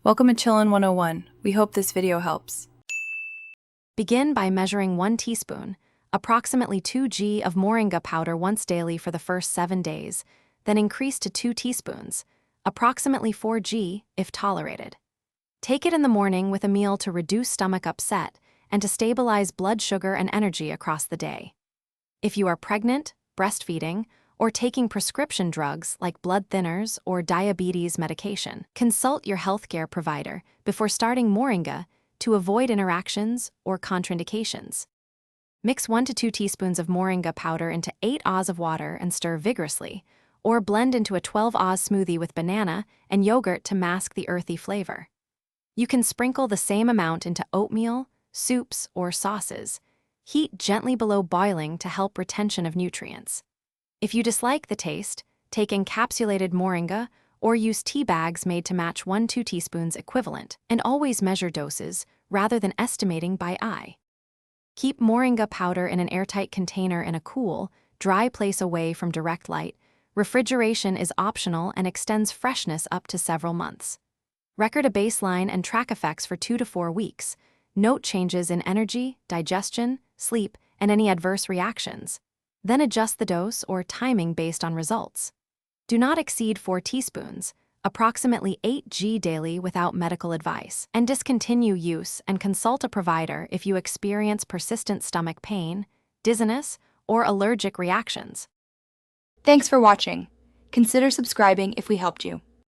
Welcome to Chillin' 101. We hope this video helps. Begin by measuring 1 teaspoon, approximately 2 g of Moringa powder once daily for the first 7 days, then increase to 2 teaspoons, approximately 4 g if tolerated. Take it in the morning with a meal to reduce stomach upset and to stabilize blood sugar and energy across the day. If you are pregnant, breastfeeding, or taking prescription drugs like blood thinners or diabetes medication, consult your healthcare provider before starting Moringa to avoid interactions or contraindications. Mix 1 to 2 teaspoons of Moringa powder into 8 oz of water and stir vigorously, or blend into a 12 oz smoothie with banana and yogurt to mask the earthy flavor. You can sprinkle the same amount into oatmeal, soups, or sauces. Heat gently below boiling to help retention of nutrients. If you dislike the taste, take encapsulated Moringa or use tea bags made to match 1-2 teaspoons equivalent, and always measure doses rather than estimating by eye. Keep Moringa powder in an airtight container in a cool, dry place away from direct light. Refrigeration is optional and extends freshness up to several months. Record a baseline and track effects for 2 to 4 weeks. Note changes in energy, digestion, sleep, and any adverse reactions. Then adjust the dose or timing based on results. Do not exceed 4 teaspoons, approximately 8 g daily without medical advice, and discontinue use and consult a provider if you experience persistent stomach pain, dizziness, or allergic reactions. Thanks for watching. Consider subscribing if we helped you.